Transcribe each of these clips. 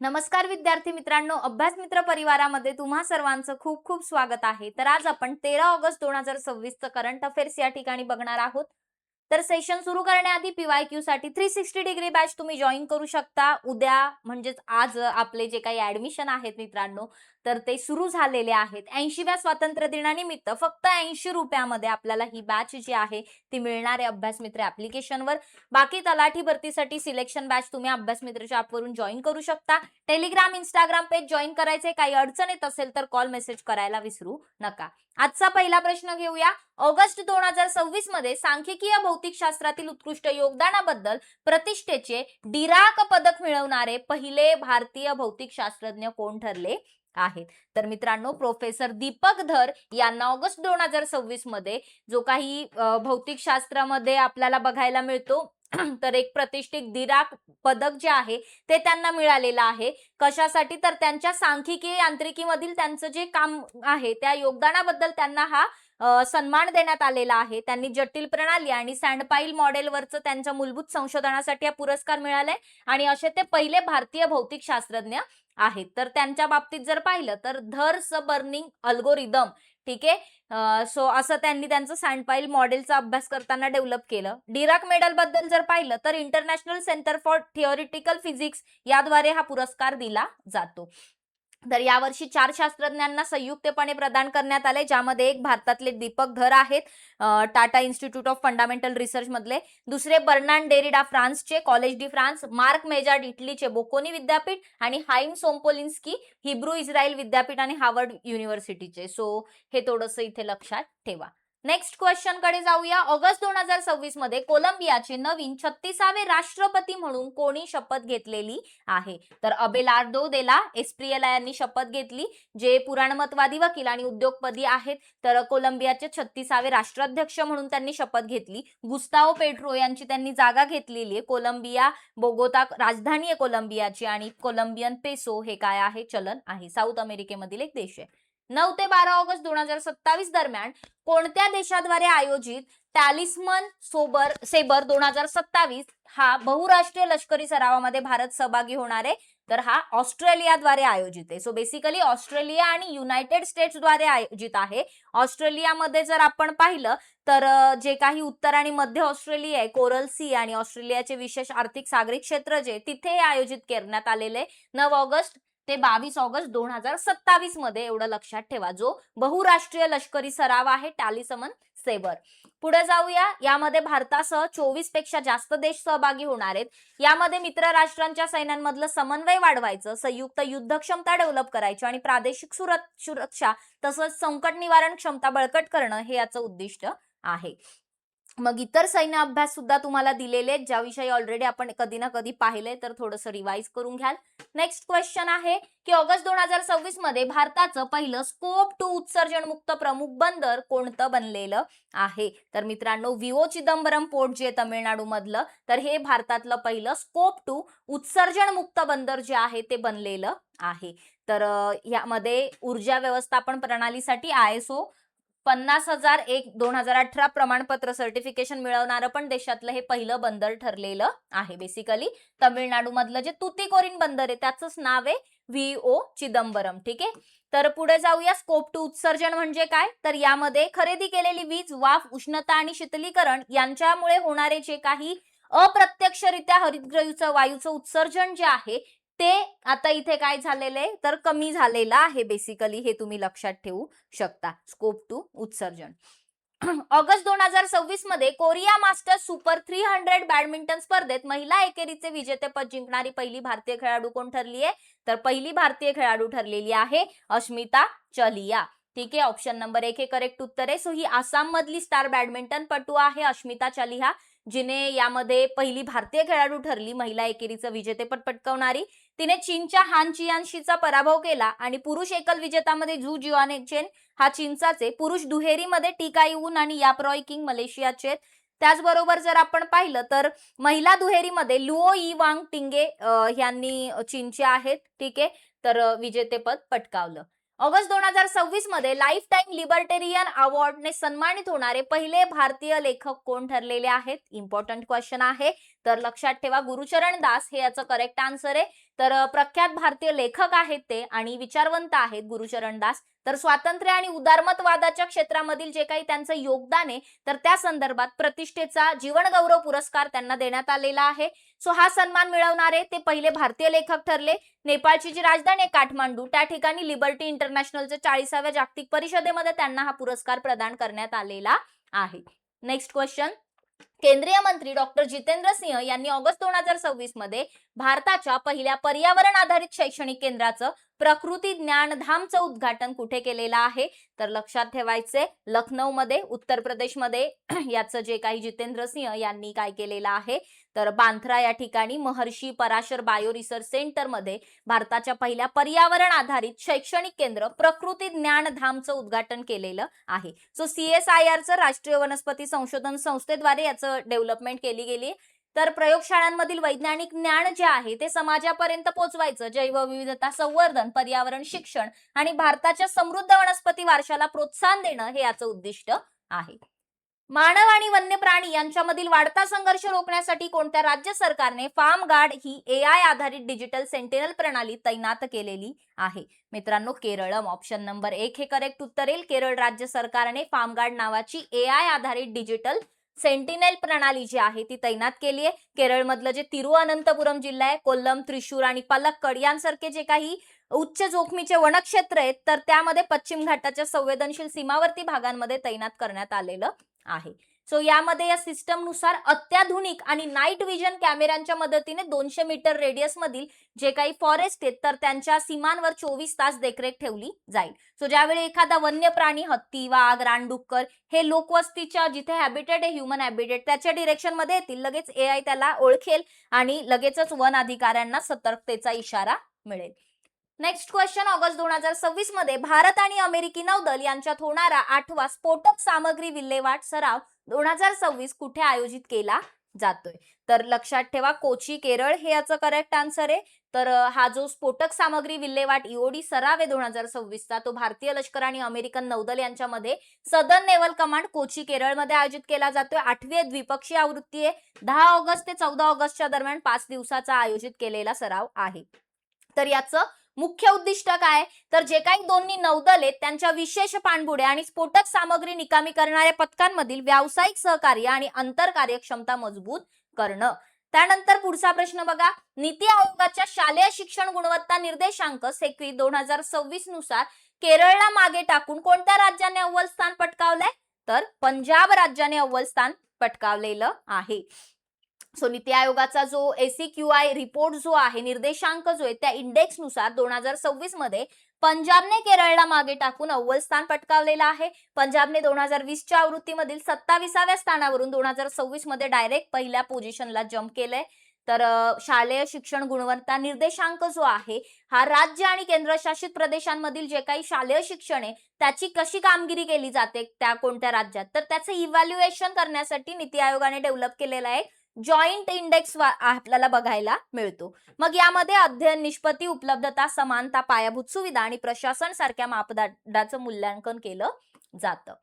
नमस्कार विद्यार्थी मित्रांनो, अभ्यास मित्र परिवारामध्ये तुम्हा सर्वांचं खूप खूप स्वागत आहे. तर आज आपण 13 ऑगस्ट 2026 चं करंट अफेअर्स या ठिकाणी बघणार आहोत. तर सेशन सुरू करण्याआधी PYQ साठी 360 डिग्री बॅच तुम्ही जॉइन करू शकता. उद्या म्हणजेच आज आपले जे काही ऍडमिशन आहेत मित्रांनो, तर ते सुरू झालेले आहेत. 80व्या स्वातंत्र्य दिनानिमित्त फक्त 80 रुपयामध्ये आपल्याला ही बॅच जी आहे ती मिळणार आहे अभ्यास मित्र ऍप्लिकेशनवर. बाकी तलाठी भरतीसाठी सिलेक्शन बॅच तुम्ही अभ्यास मित्रच्या ॲपवरून जॉइन करू शकता. टेलिग्राम, इंस्टाग्राम पेज जॉइन करायचे. काही अडचण येत असेल तर कॉल मेसेज करायला विसरू नका. आजचा पहिला प्रश्न घेऊया. ऑगस्ट 2026 मध्ये सांख्यिकीय भौतिकशास्त्रातील उत्कृष्ट योगदानाबद्दल प्रतिष्ठेचे डिराक पदक मिळवणारे पहिले भारतीय भौतिकशास्त्रज्ञ कोण ठरले आहेत? तर मित्रांनो, प्रोफेसर दीपक धर यांना ऑगस्ट 2026 मध्ये जो काही भौतिकशास्त्रामध्ये आपल्याला बघायला मिळतो तर एक प्रतिष्ठित डिराक पदक जे आहे ते त्यांना मिळालेलं आहे. कशासाठी? तर त्यांच्या सांख्यिकी यांत्रिकीमधील त्यांचं जे काम आहे त्या योगदानाबद्दल त्यांना हा सन्मान देण्यात आलेला आहे. त्यांनी जटिल प्रणाली आणि सँडपाईल मॉडेलवरचं त्यांच्या मूलभूत संशोधनासाठी हा पुरस्कार मिळालाय आणि असे ते पहिले भारतीय भौतिकशास्त्रज्ञ आहेत. तर त्यांच्या बाबतीत जर पाहिलं तर धर्स बर्निंग अल्गोरिदम, ठीक आहे, सो असं त्यांनी त्यांचं सँडपाईल मॉडेलचा अभ्यास करताना डेव्हलप केलं. डिराक मेडल बद्दल जर पाहिलं तर international centre for theoretical physics याद्वारे हा पुरस्कार दिला जातो. तर यावर्षी 4 शास्त्रज्ञांना संयुक्तपणे प्रदान करण्यात आले, ज्यामध्ये एक भारतातले दीपक धर आहेत, Tata institute of fundamental research मधले. दुसरे बर्नार्ड डेरिडा फ्रान्सचे, कॉलेज डी फ्रान्स. मार्क मेजार्ड इटलीचे, बोकोनी विद्यापीठ. आणि हाइम सोमपोलिन्स्की हिब्रू इस्रायल विद्यापीठ आणि हार्वर्ड युनिव्हर्सिटीचे. सो हे थोडंसं इथे लक्षात ठेवा. नेक्स्ट क्वेश्चन कडे जाऊया. ऑगस्ट 2026 मध्ये कोलंबियाचे नवीन 36वे राष्ट्रपती म्हणून कोणी शपथ घेतलेली आहे? तर अबेलार्दो देला एस्प्रिएला यांनी शपथ घेतली, जे पुराणमतवादी वकील आणि उद्योगपती आहेत. तर कोलंबियाचे 36वे राष्ट्राध्यक्ष म्हणून त्यांनी शपथ घेतली. गुस्ताओ पेट्रो यांची त्यांनी जागा घेतलेली आहे. कोलंबिया, बोगोता राजधानी आहे कोलंबियाची आणि कोलंबियन पेसो हे काय आहे? चलन आहे. साऊथ अमेरिकेमधील एक देश आहे. 9 ते 12 ऑगस्ट 2027 दरम्यान कोणत्या देशाद्वारे आयोजित टॅलिस्मन सेबर 2027 हा बहुराष्ट्रीय लष्करी सरावामध्ये भारत सहभागी होणार आहे? तर हा ऑस्ट्रेलियाद्वारे आयोजित आहे. सो बेसिकली ऑस्ट्रेलिया आणि युनायटेड स्टेट्सद्वारे आयोजित आहे. ऑस्ट्रेलियामध्ये जर आपण पाहिलं तर जे काही उत्तर आणि मध्य ऑस्ट्रेलिया आहे, कोरल सी आणि ऑस्ट्रेलियाचे विशेष आर्थिक सागरी क्षेत्र जे तिथे आयोजित करण्यात आलेले 9 ऑगस्ट ते 22 ऑगस्ट 2027 मध्ये. एवढं लक्षात ठेवा. जो बहुराष्ट्रीय लष्करी सराव आहे टॅलिस्मन सेबर. पुढे जाऊया. यामध्ये भारतासह 24 पेक्षा जास्त देश सहभागी होणार आहेत. यामध्ये मित्र राष्ट्रांच्या सैन्यांमधलं समन्वय वाढवायचं, संयुक्त युद्ध क्षमता डेव्हलप करायची आणि प्रादेशिक सुरक्षा तसंच संकट निवारण क्षमता बळकट करणं हे याचं उद्दिष्ट आहे. मग इतर सैन्य अभ्यास सुद्धा तुम्हाला दिलेले आहेत, ज्याविषयी ऑलरेडी आपण कधी ना कधी पाहिले, तर थोडंसं रिवाइज करून घ्याल. नेक्स्ट क्वेश्चन आहे की ऑगस्ट 2026 मध्ये भारताचं पहिलं स्कोप 2 उत्सर्जन मुक्त प्रमुख बंदर कोणतं बनलेलं आहे? तर मित्रांनो, विओ चिदंबरम पोर्ट जे तमिळनाडू मधलं, तर हे भारतातलं पहिलं स्कोप 2 उत्सर्जन मुक्त बंदर जे आहे ते बनलेलं आहे. तर यामध्ये ऊर्जा व्यवस्थापन प्रणालीसाठी ISO 50,001/2018 प्रमाणपत्र सर्टिफिकेशन मिळवणारं पण देशातलं हे पहिलं बंदर ठरलेलं आहे. बेसिकली तमिळनाडू मधलं जे तुतीकोरीन बंदर आहे त्याचंच नाव आहे विओ चिदंबरम. ठीक आहे. तर पुढे जाऊया. स्कोप 2 उत्सर्जन म्हणजे काय? तर यामध्ये खरेदी केलेली वीज, वाफ, उष्णता आणि शीतलीकरण यांच्यामुळे होणारे जे काही अप्रत्यक्षरित्या हरितगृह वायूचं उत्सर्जन जे आहे ते आता इथे काय झालेलं आहे तर कमी झालेलं आहे. बेसिकली हे तुम्ही लक्षात ठेवू शकता. स्कोप 2 उत्सर्जन. ऑगस्ट 2026 मध्ये कोरिया मास्टर्स सुपर 300 बॅडमिंटन स्पर्धेत महिला एकेरीचे विजेतेपद जिंकणारी पहिली भारतीय खेळाडू कोण ठरली आहे? तर पहिली भारतीय खेळाडू ठरलेली आहे अश्मिता चलिया. ठीक आहे. ऑप्शन नंबर 1 हे करेक्ट उत्तर आहे. सो ही आसाम मधली स्टार बॅडमिंटन पटू आहे अश्मिता चलिहा, जिने यामध्ये पहिली भारतीय खेळाडू ठरली महिला एकेरीचं विजेतेपद पटकावणारी. तिने चीनच्या हान चियांशीचा पराभव केला आणि पुरुष एकल विजेतामध्ये झू जिआनचेन हा चीनचाचे, पुरुष दुहेरीमध्ये टीकाईऊन आणि यापरॉय किंग मलेशियाचे. त्याचबरोबर जर आपण पाहिलं तर महिला दुहेरीमध्ये लुओ ई वांग टिंगे यांनी चीनचे आहेत. ठीक आहे. तर विजेतेपद पटकावलं. ऑगस्ट 2026 मध्ये लाईफ टाइम लिबर्टेरियन अवॉर्डने सन्मानित होणारे पहिले भारतीय लेखक कोण ठरलेले आहेत? इम्पॉर्टंट क्वेश्चन आहे. तर लक्षात ठेवा, गुरुचरण दास हे याचं करेक्ट आन्सर आहे. तर प्रख्यात भारतीय लेखक आहेत ते आणि विचारवंत आहेत गुरुचरण दास. तर स्वातंत्र्य आणि उदारमतवादाच्या क्षेत्रामधील जे काही त्यांचं योगदान आहे, तर त्या संदर्भात प्रतिष्ठेचा जीवनगौरव पुरस्कार त्यांना देण्यात आलेला आहे. सो हा सन्मान मिळवणारे ते पहिले भारतीय लेखक ठरले. नेपाळची जी राजधानी आहे काठमांडू, त्या ठिकाणी लिबर्टी इंटरनॅशनलच्या 40व्या जागतिक परिषदेमध्ये त्यांना हा पुरस्कार प्रदान करण्यात आलेला आहे. नेक्स्ट क्वेश्चन, केंद्रीय मंत्री डॉक्टर जितेंद्र सिंह यांनी ऑगस्ट 2026 मध्ये भारताच्या पहिल्या पर्यावरण आधारित शैक्षणिक केंद्राचं प्रकृती ज्ञानधामचं उद्घाटन कुठे केलेलं आहे? तर लक्षात ठेवायचे, लखनौ मध्ये, उत्तर प्रदेशमध्ये याचं जे काही जितेंद्र सिंह यांनी काय केलेलं आहे, तर बांद्रा या ठिकाणी महर्षी पराशर बायो रिसर्च सेंटर मध्ये भारताच्या पहिल्या पर्यावरण आधारित शैक्षणिक केंद्र प्रकृती ज्ञानधामचं उद्घाटन केलेलं आहे. सो CSIRचं राष्ट्रीय वनस्पती संशोधन संस्थेद्वारे याचं डेव्हलपमेंट केली गेली. तर प्रयोगशाळांमधील वैज्ञानिक ज्ञान जे आहे ते समाजापर्यंत पोहोचवायचं, जैवविविधता संवर्धन, पर्यावरण शिक्षण आणि भारताच्या समृद्ध वनस्पती वारशाला प्रोत्साहन देणं हे याचं उद्दिष्ट आहे. मानव आणि वन्य प्राणी यांच्यामधील वाढता संघर्ष रोखण्यासाठी कोणत्या राज्य सरकारने फार्म गार्ड ही AI आधारित डिजिटल सेंटिनल प्रणाली तैनात केलेली आहे? मित्रांनो, केरळम. ऑप्शन नंबर 1 हे करेक्ट उत्तर येईल. केरळ राज्य सरकारने फार्म गार्ड नावाची AI आधारित डिजिटल सेंटिनेल प्रणाली जी आहे ती तैनात केली आहे. केरळमधलं जे तिरुअनंतपुरम जिल्हा आहे, कोल्लम, त्रिशूर आणि पलक्कड यांसारखे जे काही उच्च जोखमीचे वनक्षेत्र आहेत, तर त्यामध्ये पश्चिम घाटाच्या संवेदनशील सीमावर्ती भागांमध्ये तैनात करण्यात आलेलं आहे. सो यामध्ये या सिस्टम नुसार अत्याधुनिक आणि नाईट विजन कॅमेऱ्यांच्या मदतीने 200 मीटर रेडियस मधील जे काही फॉरेस्ट आहेत तर त्यांच्या सीमांवर 24 तास देखरेख ठेवली जाईल. सो ज्यावेळी एखादा वन्य प्राणी, हत्ती, वाघ, रानडुक्कर हे लोकवस्तीच्या जिथे हॅबिटेट आहे, ह्युमन हॅबिटेट, त्याच्या डिरेक्शन मध्ये येतील, लगेच AI त्याला ओळखेल आणि लगेचच वन अधिकाऱ्यांना सतर्कतेचा इशारा मिळेल. नेक्स्ट क्वेश्चन, ऑगस्ट 2026 मध्ये भारत आणि अमेरिकी नौदल यांच्यात होणारा 8वा स्फोटक सामग्री विल्हेवाट सराव 2026 कुठे आयोजित केला जातोय? तर लक्षात ठेवा, कोची, केरळ हे याचं करेक्ट आन्सर आहे. तर हा जो स्फोटक सामग्री विल्हेवाट EOD सराव आहे 2026चा, तो भारतीय लष्कर आणि अमेरिकन नौदल यांच्यामध्ये सदर्न नेव्हल कमांड कोची, केरळमध्ये आयोजित केला जातोय. 8वी द्विपक्षीय आवृत्ती आहे. 10 ऑगस्ट ते 14 ऑगस्टच्या दरम्यान 5 दिवसाचा आयोजित केलेला सराव आहे. तर याचं मुख्य उद्दिष्ट काय? तर जे काही दोन्ही नौदल आहेत त्यांच्या विशेष पाणबुड्या आणि स्फोटक सामग्री निकामी करणाऱ्या पथकांमधील व्यावसायिक सहकार्य आणि अंतर कार्यक्षमता मजबूत करणं. त्यानंतर पुढचा प्रश्न बघा, नीती आयोगाच्या शालेय शिक्षण गुणवत्ता निर्देशांक सेक्री 2026 नुसार केरळला मागे टाकून कोणत्या राज्याने अव्वल स्थान पटकावलंय? तर पंजाब राज्याने अव्वल स्थान पटकावलेलं आहे. सो नीती आयोगाचा जो ACQI रिपोर्ट जो आहे, निर्देशांक जो आहे, त्या इंडेक्स नुसार 2026 मध्ये पंजाबने केरळला मागे टाकून अव्वल स्थान पटकावलेलं आहे. पंजाबने 2020च्या आवृत्तीमधील 27व्या स्थानावरून 2026 मध्ये डायरेक्ट पहिल्या पोझिशनला जम्प केलंय. तर शालेय शिक्षण गुणवत्ता निर्देशांक जो आहे हा राज्य आणि केंद्रशासित प्रदेशांमधील जे काही शालेय शिक्षण आहे त्याची कशी कामगिरी केली जाते त्या कोणत्या राज्यात, तर त्याचं इव्हॅल्युएशन करण्यासाठी नीती आयोगाने डेव्हलप केलेला आहे जॉईंट इंडेक्स आपल्याला बघायला मिळतो. मग यामध्ये अध्ययन, निष्पत्ती, उपलब्धता, समानता, पायाभूत सुविधा आणि प्रशासन सारख्या मापदंडाचं मूल्यांकन केलं जातं.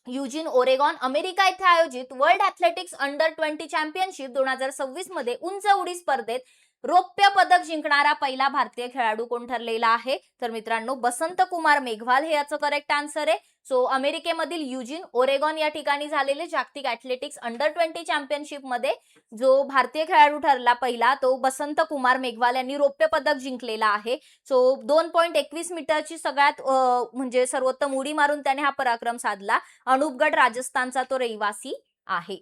युजिन, ओरेगॉन, अमेरिका येथे आयोजित वर्ल्ड ॲथलेटिक्स अंडर 20 चॅम्पियनशिप 2026 मध्ये उंच उडी स्पर्धेत रौप्य पदक जिंकणारा पहिला भारतीय खेळाडू कोण ठरलेला आहे? तर मित्रांनो, बसंत कुमार मेघवाल हे याचं करेक्ट आन्सर आहे. सो अमेरिकेमधील युजिन, ओरेगॉन या ठिकाणी झालेले जागतिक ॲथलेटिक्स अंडर 20 चॅम्पियनशिप मध्ये जो भारतीय खेळाडू ठरला पहिला तो बसंत कुमार मेघवाल यांनी रौप्य पदक जिंकलेला आहे. सो 2.21 मीटरची सगळ्यात म्हणजे सर्वोत्तम उडी मारून त्याने हा पराक्रम साधला. अनूपगड राजस्थानचा तो रहिवासी आहे.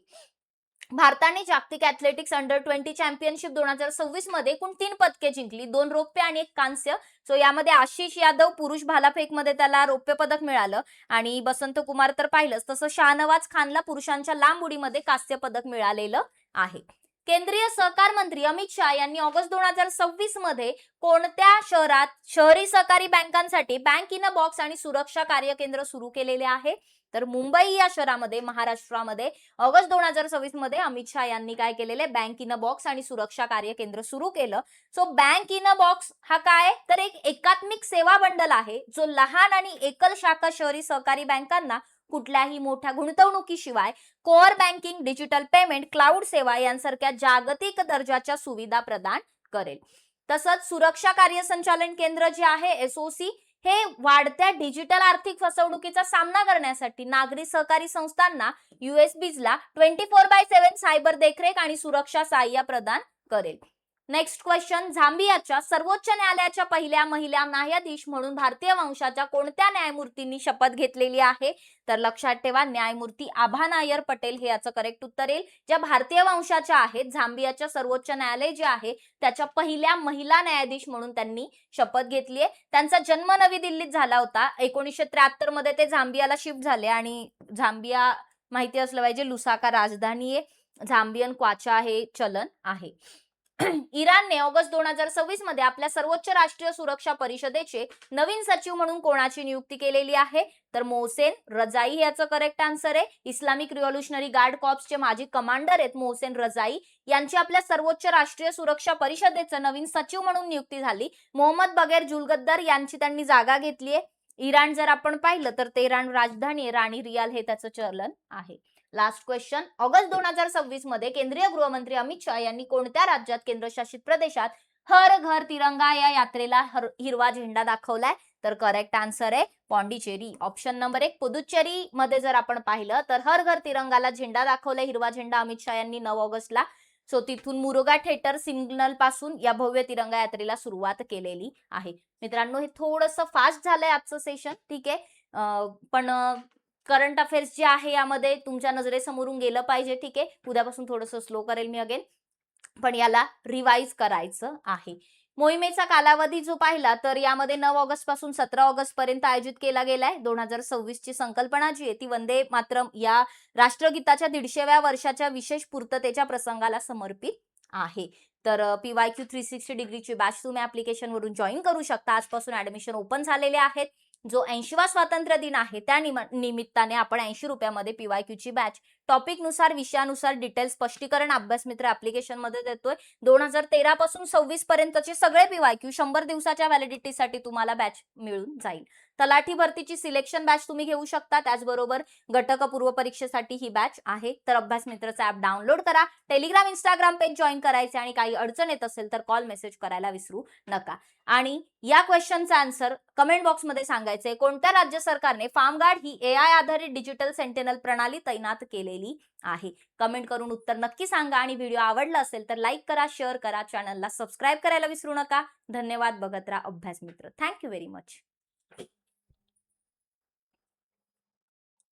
भारताने जागतिक ॲथलेटिक्स अंडर 20 चॅम्पियनशिप 2026 मध्ये एकूण 3 पदके जिंकली, 2 रौप्य आणि 1 कांस्य. सो यामध्ये आशिष यादव पुरुष भालाफेक मध्ये त्याला रौप्य पदक मिळालं आणि बसंत कुमार तर पाहिलंच तसं शाहनवाज खानला पुरुषांच्या लांब उडीमध्ये कांस्य पदक मिळालेलं आहे. केंद्रीय सहकार मंत्री अमित शाह यांनी ऑगस्ट 2026 मध्ये कोणत्या शहरात शहरी सहकारी बँकांसाठी बँक इन अ बॉक्स आणि सुरक्षा कार्य केंद्र सुरू केलेले आहे? तर मुंबई या शहरामध्ये महाराष्ट्रामध्ये ऑगस्ट 2026 मध्ये अमित शहा यांनी काय केलेले, बँक इन अ बॉक्स आणि सुरक्षा कार्य केंद्र सुरू केलं. So bank in a box हा काय, तर एक एकात्मिक सेवा बंडल आहे जो लहान आणि एकल शाखा शहरी सहकारी बँकांना कुठल्याही मोठ्या गुंतवणुकीशिवाय core banking, digital payment, cloud सेवा यांसारख्या जागतिक दर्जाच्या सुविधा प्रदान करेल. तसंच सुरक्षा कार्य संचालन केंद्र जे आहे एसओसी, हे वाढत्या डिजिटल आर्थिक फसवणुकीचा सामना करण्यासाठी नागरी सहकारी संस्थांना यूएसबीजला 24/7 सायबर देखरेख आणि सुरक्षा सहाय्य प्रदान करेल. नेक्स्ट क्वेश्चन, झांबियाच्या सर्वोच्च न्यायालयाच्या पहिल्या महिला न्यायाधीश म्हणून भारतीय वंशाच्या कोणत्या न्यायमूर्तींनी शपथ घेतलेली आहे, तर लक्षात ठेवा न्यायमूर्ती आभा नायर पटेल हे याचं करेक्ट उत्तर येईल. ज्या भारतीय वंशाच्या आहेत, झांबियाच्या सर्वोच्च न्यायालय जे आहे त्याच्या पहिल्या महिला न्यायाधीश म्हणून त्यांनी शपथ घेतली आहे. त्यांचा जन्म नवी दिल्लीत झाला होता. 1973 मध्ये ते झांबियाला शिफ्ट झाले आणि झांबिया माहिती असलं पाहिजे लुसाका राजधानी आहे. झांबियन क्वाचा हे चलन आहे. इराणने ऑगस्ट 2026 मध्ये आपल्या सर्वोच्च राष्ट्रीय सुरक्षा परिषदेचे नवीन सचिव म्हणून कोणाची नियुक्ती केलेली आहे, तर मोहसेन रजाई याचं करेक्ट आन्सर आहे. इस्लामिक रिव्होल्युशनरी गार्ड कॉर्प्सचे माजी कमांडर आहेत मोहसेन रजाई, यांची आपल्या सर्वोच्च राष्ट्रीय सुरक्षा परिषदेचं नवीन सचिव म्हणून नियुक्ती झाली. मोहम्मद बगैर जुलगद्दर यांची त्यांनी जागा घेतली आहे. इराण जर आपण पाहिलं तर तेहरान राजधानी आहे, राणी रियाल हे त्याचं चलन आहे. लास्ट क्वेश्चन, ऑगस्ट 2026 मध्ये केंद्रीय गृहमंत्री अमित शहा यांनी कोणत्या राज्यात केंद्रशासित प्रदेशात हर घर तिरंगा या यात्रेला हिरवा झेंडा दाखवलाय, तर करेक्ट आन्सर आहे पॉंडिचेरी. ऑप्शन नंबर 1 पुदुच्चेरी मध्ये जर आपण पाहिलं तर हर घर तिरंगाला झेंडा दाखवलाय, हिरवा झेंडा अमित शहा यांनी 9 ऑगस्टला. सो तिथून मुरुगा थिएटर सिग्नल पासून या भव्य तिरंगा यात्रेला सुरुवात केलेली आहे. मित्रांनो हे थोडंसं फास्ट झालंय आजचं सेशन, ठीक आहे, पण करंट अफेअर्स जे आहे यामध्ये तुमच्या नजरेसमोरून गेलं पाहिजे, ठीक आहे. उद्यापासून थोडंसं स्लो करेल मी अगेन, पण याला रिवाइज करायचं आहे. मोहिमेचा कालावधी जो पाहिला तर यामध्ये 9 ऑगस्ट पासून 17 ऑगस्ट पर्यंत आयोजित केला गेलाय. 2026 ची संकल्पना जी आहे ती वंदे मातरम या राष्ट्रगीताच्या 150व्या वर्षाच्या विशेष पूर्ततेच्या प्रसंगाला समर्पित आहे. तर PYQ 360 डिग्रीची बॅच तुम्ही ऍप्लिकेशन वरून जॉईन करू शकता. आजपासून ऍडमिशन ओपन झालेले आहेत. जो 80वा स्वातंत्र्य दिन आहे त्या निमित्ताने आपण 80 रुपयामध्ये PYQ ची बॅच टॉपिक नुसार विषयानुसार डिटेल स्पष्टीकरण अभ्यास मित्र ऍप्लिकेशन मध्ये देतोय. 2013 पासून 26 पर्यंतचे सगळे PYQ 100 दिवसाच्या व्हॅलिडिटीसाठी तुम्हाला बॅच मिळून जाईल. तलाठी भरतीची सिलेक्शन बॅच तुम्ही घेऊ शकता. त्याचबरोबर गटक पूर्व परीक्षेसाठी ही बॅच आहे. तर अभ्यास मित्रचा ऍप डाउनलोड करा, टेलिग्राम इंस्टाग्राम पेज जॉईन करायचे आणि काही अडचण येत असेल तर कॉल मेसेज करायला विसरू नका. आणि या क्वेश्चनचा आन्सर कमेंट बॉक्स मध्ये सांगायचंय. कोणत्या राज्य सरकारने फार्म गार्ड ही AI आधारित डिजिटल सेंटिनल प्रणाली तैनात केलेली आहे? कमेंट करून उत्तर नक्की सांगा आणि व्हिडिओ आवडला असेल तर लाईक करा, शेअर करा, चॅनलला सबस्क्राईब करायला विसरू नका. धन्यवाद. बघत राहा अभ्यास मित्र. Thank you very much.